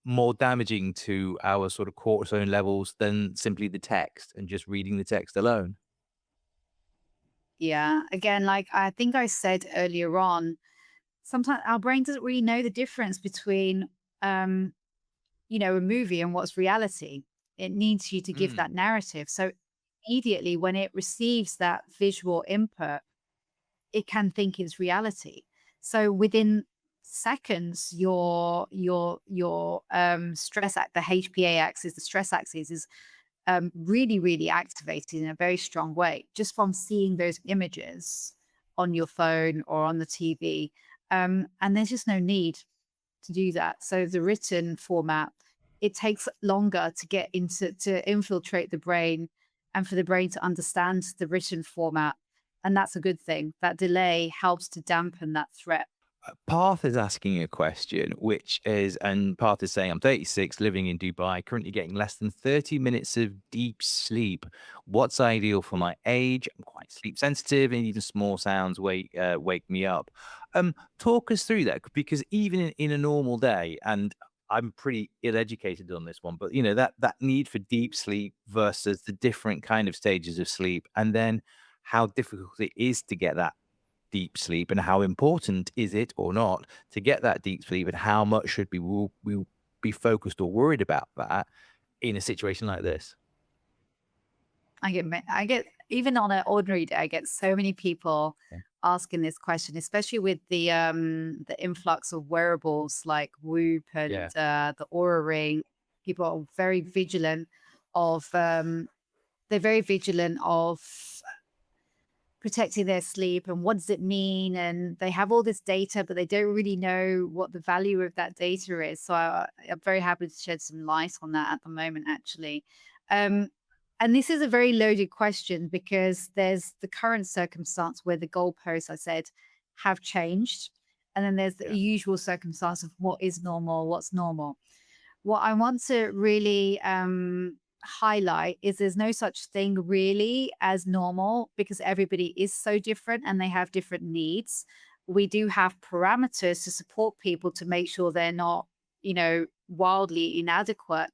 more damaging to our sort of cortisone levels than simply the text and just reading the text alone. Yeah. Again, like I think I said earlier on, sometimes our brain doesn't really know the difference between um, a movie and what's reality. It needs you to give Mm, that narrative. So immediately when it receives that visual input, it can think it's reality. So within seconds, your stress act, the HPA axis, the stress axis is really, really activated in a very strong way just from seeing those images on your phone or on the TV. And there's just no need to do that. So the written format, it takes longer to get into to infiltrate the brain and for the brain to understand the written format. And that's a good thing. That delay helps to dampen that threat. Path is asking a question, which is, and Path is saying, I'm 36, living in Dubai, currently getting less than 30 minutes of deep sleep. What's ideal for my age? I'm quite sleep sensitive, and even small sounds wake me up. Talk us through that because even in a normal day, and I'm pretty ill-educated on this one, but that need for deep sleep versus the different kind of stages of sleep, and then how difficult it is to get that deep sleep and how important is it or not to get that deep sleep and how much should we be focused or worried about that in a situation like this? I get even on an ordinary day, I get so many people Yeah. asking this question, especially with the influx of wearables like Whoop and Yeah. the Aura Ring. People are very vigilant of they're very vigilant of protecting their sleep and what does it mean, and they have all this data but they don't really know what the value of that data is. So I'm very happy to shed some light on that at the moment actually. um, and this is a very loaded question because there's the current circumstance where the goalposts I said have changed, and then there's the Yeah. usual circumstance of what is normal, what's normal. What I want to really highlight is there's no such thing really as normal because everybody is so different and they have different needs. We do have parameters to support people to make sure they're not, wildly inadequate.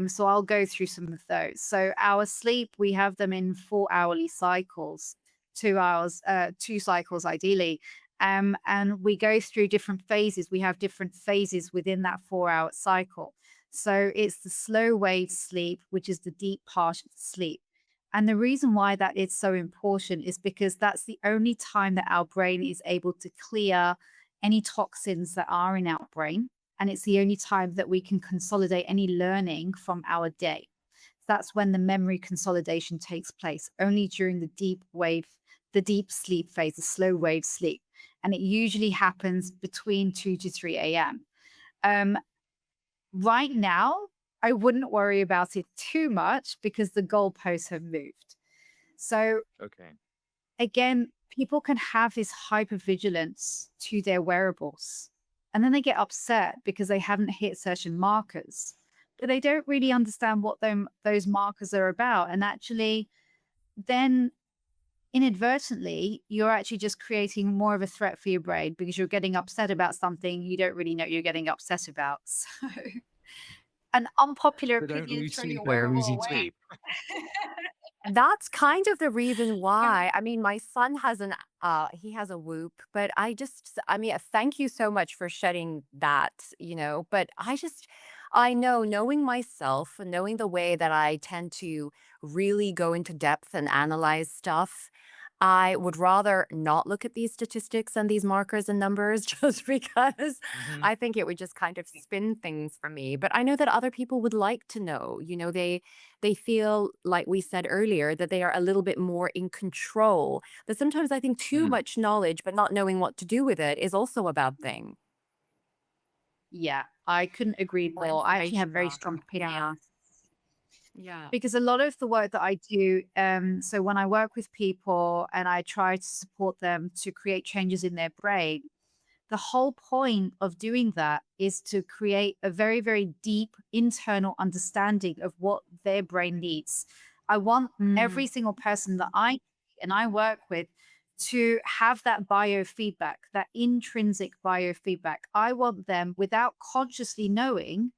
So I'll go through some of those. So our sleep, we have them in 4 hourly cycles, 2 hours, 2 cycles ideally. And we go through different phases. We have different phases within that 4 hour cycle. So it's the slow wave sleep, which is the deep part of sleep. And the reason why that is so important is because that's the only time that our brain is able to clear any toxins that are in our brain. And it's the only time that we can consolidate any learning from our day. That's when the memory consolidation takes place, only during the deep sleep phase, the slow wave sleep. And it usually happens between 2 to 3 a.m. Um, Right now, I wouldn't worry about it too much because the goalposts have moved. So Okay. again, people can have this hypervigilance to their wearables, and then they get upset because they haven't hit certain markers, but they don't really understand what those markers are about. And actually, then inadvertently, you're actually just creating more of a threat for your brain because you're getting upset about something you don't really know you're getting upset about. So an unpopular So don't opinion, lose throw your sleep over wearable losing away. sleep. That's kind of the reason Yeah. why. I mean, my son has he has a Whoop, but I mean, thank you so much for shedding that. But I know, knowing myself, and knowing the way that I tend to really go into depth and analyze stuff, I would rather not look at these statistics and these markers and numbers just because Hmm. I think it would just kind of spin things for me. But I know that other people would like to know. They feel, like we said earlier, that they are a little bit more in control. But sometimes I think too much knowledge, but not knowing what to do with it, is also a bad thing. Yeah, I couldn't agree more more. I actually have information very on. strong opinion Yeah. Yeah. because a lot of the work that I do, so when I work with people and I try to support them to create changes in their brain, the whole point of doing that is to create a very, very deep internal understanding of what their brain needs. I want every Mm. single person that I work with to have that biofeedback, that intrinsic biofeedback. I want them without consciously knowing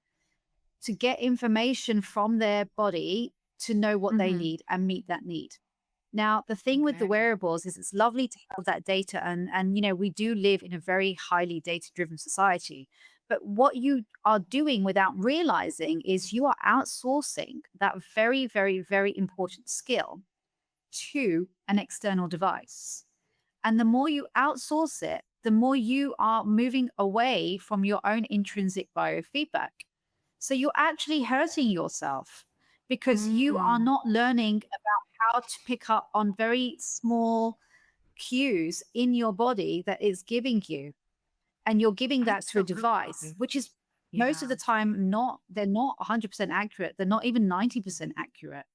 to get information from their body to know what they Mhm. need and meet that need. Now, the thing with the Okay. wearables is it's lovely to have that data and we do live in a very highly data-driven society. But what you are doing without realizing is you are outsourcing that very, very, very important skill to an external device. And the more you outsource it, the more you are moving away from your own intrinsic biofeedback. So you're actually hurting yourself because you are Mm. not learning about how to pick up on very small cues in your body that is giving you. And you're giving that to a device, Absolutely. which is most of Yeah. the time they're not 100% accurate. They're not even 90% accurate.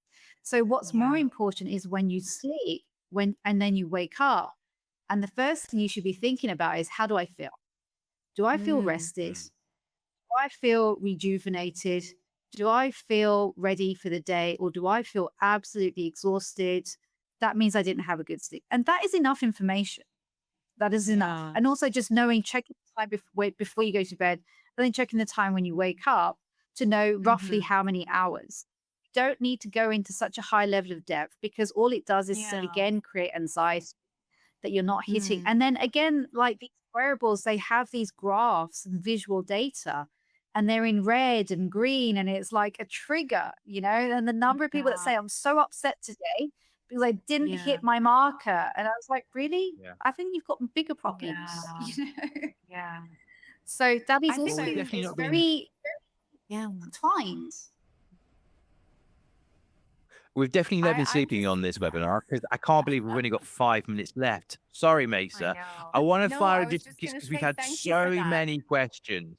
So what's more Yeah. important is when you sleep, and then you wake up, and the first thing you should be thinking about is how do I feel? Do I feel Mm. rested? Do I feel rejuvenated? Do I feel ready for the day? Or do I feel absolutely exhausted? That means I didn't have a good sleep. And that is enough information. That is enough. Yeah. And also just knowing, checking the time before you go to bed, and then checking the time when you wake up to know roughly Mhm. how many hours. You don't need to go into such a high level of depth because all it does is Yeah. again create anxiety that you're not hitting. Mm. And then again, like these wearables, they have these graphs and visual data, and they're in red and green, and it's like a trigger, And the number of people that Yeah. say, I'm so upset today because I didn't Yeah. hit my marker. And I was like, really? Yeah. I think you've got bigger problems, Yeah. Yeah. So that is I Well, think also, we've in definitely it's not been very yeah. entwined. we've definitely not been I'm sleeping just on this webinar because I can't believe we've only got 5 minutes left. Sorry, I Maissa. know. I want to No, I fire was just just gonna because we've say had thank you for so that. many questions.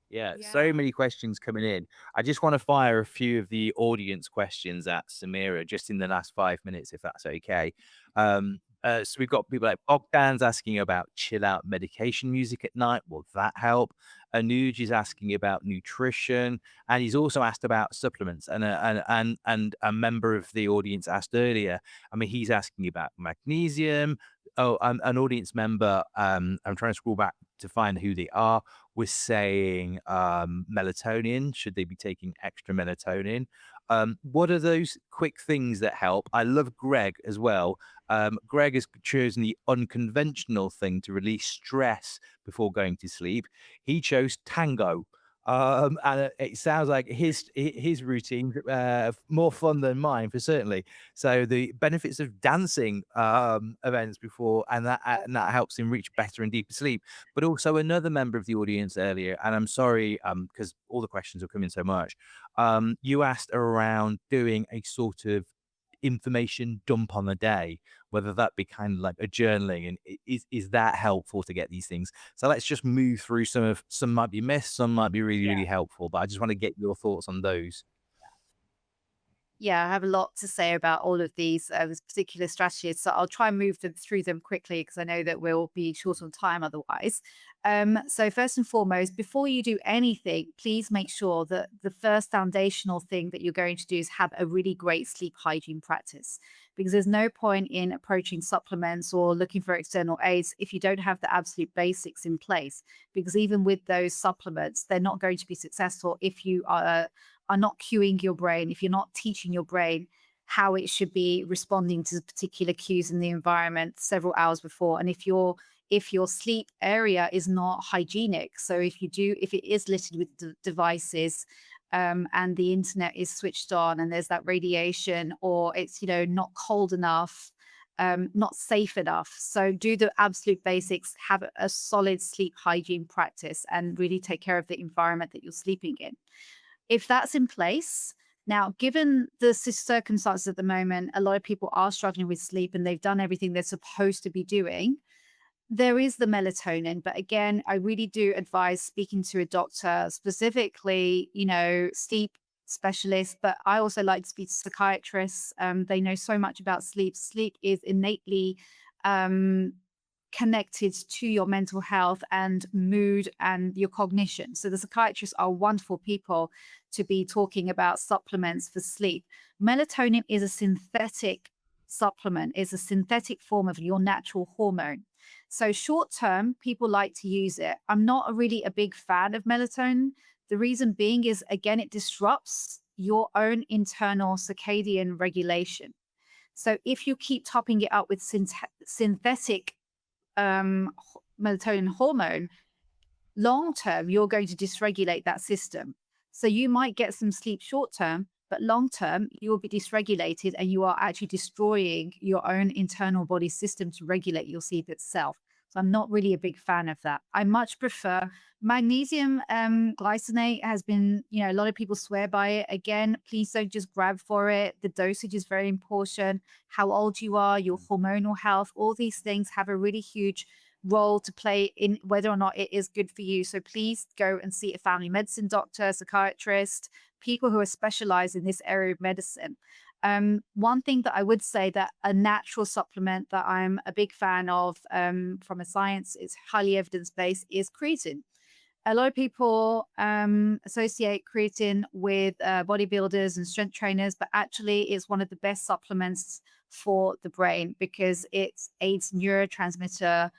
Yeah, so Yeah. many questions coming in. I just want to fire a few of the audience questions at Samira just in the last 5 minutes, if that's okay. So we've got people like Bogdan's asking about chill out medication music at night. Will that help? Anuj is asking about nutrition, and he's also asked about supplements. And a member of the audience asked earlier. I mean, he's asking about magnesium. Oh, an audience member. I'm trying to scroll back to find who they are, was saying melatonin. Should they be taking extra melatonin? What are those quick things that help? I love Greg as well. Greg has chosen the unconventional thing to release stress before going to sleep. He chose tango. And it sounds like his routine more fun than mine for certainly. So the benefits of dancing events before, and that helps him reach better and deeper sleep. But also another member of the audience earlier, and I'm sorry because all the questions are coming so much. You asked around doing a sort of information dump on the day, whether that be kind of like a journaling, and is that helpful to get these things? So let's just move through some might be missed, some might be really, Yeah. really helpful, but I just want to get your thoughts on those. Yeah, I have a lot to say about all of these particular strategies. So I'll try and move through them quickly because I know that we'll be short on time otherwise. So first and foremost, before you do anything, please make sure that the first foundational thing that you're going to do is have a really great sleep hygiene practice. Because there's no point in approaching supplements or looking for external aids if you don't have the absolute basics in place. Because even with those supplements, they're not going to be successful if you are not cueing your brain, if you're not teaching your brain how it should be responding to particular cues in the environment several hours before. And if your sleep area is not hygienic, so if it is littered with devices, and the internet is switched on and there's that radiation, or it's not cold enough, not safe enough. So do the absolute basics, have a solid sleep hygiene practice, and really take care of the environment that you're sleeping in. If that's in place, now, given the circumstances at the moment, a lot of people are struggling with sleep and they've done everything they're supposed to be doing. There is the melatonin, but again, I really do advise speaking to a doctor, specifically, sleep specialists, but I also like to speak to psychiatrists. They know so much about sleep. Sleep is innately um, connected to your mental health and mood and your cognition. So the psychiatrists are wonderful people to be talking about supplements for sleep. Melatonin is a synthetic supplement, is a synthetic form of your natural hormone. So short term, people like to use it. I'm not really a big fan of melatonin. The reason being is, again, it disrupts your own internal circadian regulation. So if you keep topping it up with synthetic melatonin hormone, long term, you're going to dysregulate that system. So you might get some sleep short term, but long term, you will be dysregulated and you are actually destroying your own internal body system to regulate your sleep itself. So I'm not really a big fan of that. I much prefer magnesium glycinate has been, a lot of people swear by it. Again, please don't just grab for it. The dosage is very important. How old you are, your hormonal health, all these things have a really huge role to play in whether or not it is good for you. So please go and see a family medicine doctor, psychiatrist, people who are specialized in this area of medicine. One thing that I would say that a natural supplement that I'm a big fan of from a science is highly evidence-based is creatine. A lot of people associate creatine with bodybuilders and strength trainers, but actually it's one of the best supplements for the brain because it aids neurotransmitter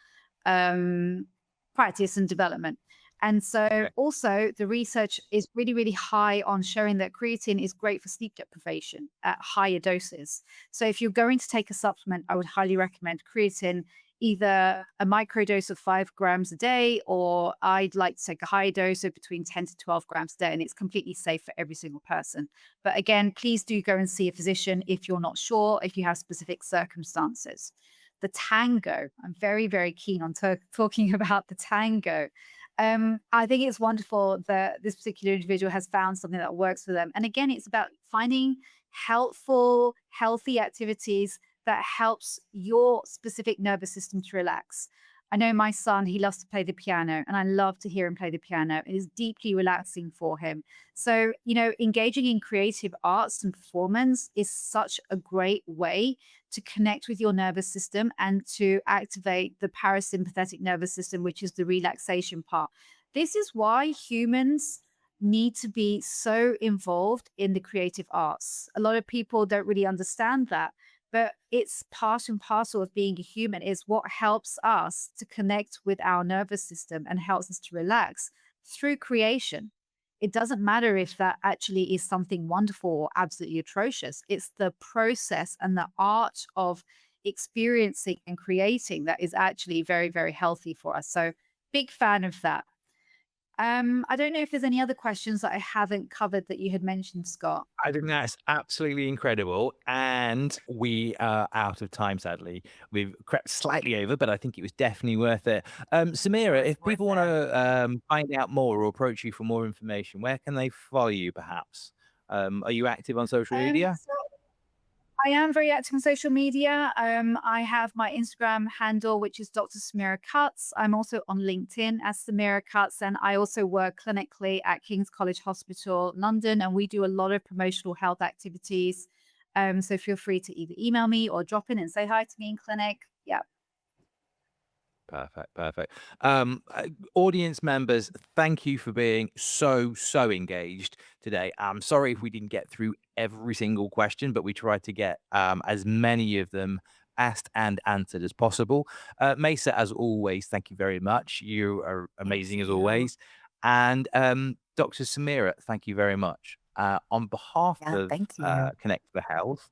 practice and development. And so Okay. also the research is really, really high on showing that creatine is great for sleep deprivation at higher doses. So if you're going to take a supplement, I would highly recommend creatine, either a micro dose of 5 grams a day, or I'd like to take a higher dose of between 10 to 12 grams a day. And it's completely safe for every single person. But again, please do go and see a physician if you're not sure, if you have specific circumstances. The tango, I'm very, very keen on talking about the tango. I think it's wonderful that this particular individual has found something that works for them. And again, it's about finding helpful, healthy activities that helps your specific nervous system to relax. I know my son, he loves to play the piano, and I love to hear him play the piano. It is deeply relaxing for him. So, engaging in creative arts and performance is such a great way to connect with your nervous system and to activate the parasympathetic nervous system, which is the relaxation part. This is why humans need to be so involved in the creative arts. A lot of people don't really understand that, but it's part and parcel of being a human. Is what helps us to connect with our nervous system and helps us to relax through creation. It doesn't matter if that actually is something wonderful or absolutely atrocious. It's the process and the art of experiencing and creating that is actually very, very healthy for us. So, big fan of that. I don't know if there's any other questions that I haven't covered that you had mentioned, Scott. I think that's absolutely incredible. And we are out of time, sadly. We've crept slightly over, but I think it was definitely worth it. Samira, if people want to find out more or approach you for more information, where can they follow you, perhaps? Are you active on social media? So I am very active on social media. I have my Instagram handle, which is Dr. Samira Cutts. I'm also on LinkedIn as Samira Cutts, and I also work clinically at King's College Hospital, London, and we do a lot of promotional health activities. So feel free to either email me or drop in and say hi to me in clinic. Yeah. Perfect, perfect. Audience members, thank you for being so engaged today. I'm sorry if we didn't get through every single question, but we tried to get as many of them asked and answered as possible. Maissa, as always, thank you very much. You are Thank amazing as you. always. And Dr. Samira, thank you very much. On behalf Yeah, of thank you. Connect for Health,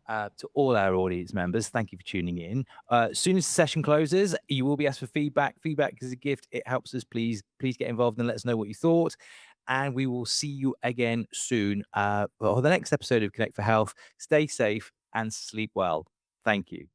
to all our audience members, thank you for tuning in. As soon as the session closes, you will be asked for feedback. Feedback is a gift. It helps us. Please get involved and let us know what you thought. And we will see you again soon for the next episode of Connect for Health. Stay safe and sleep well. Thank you.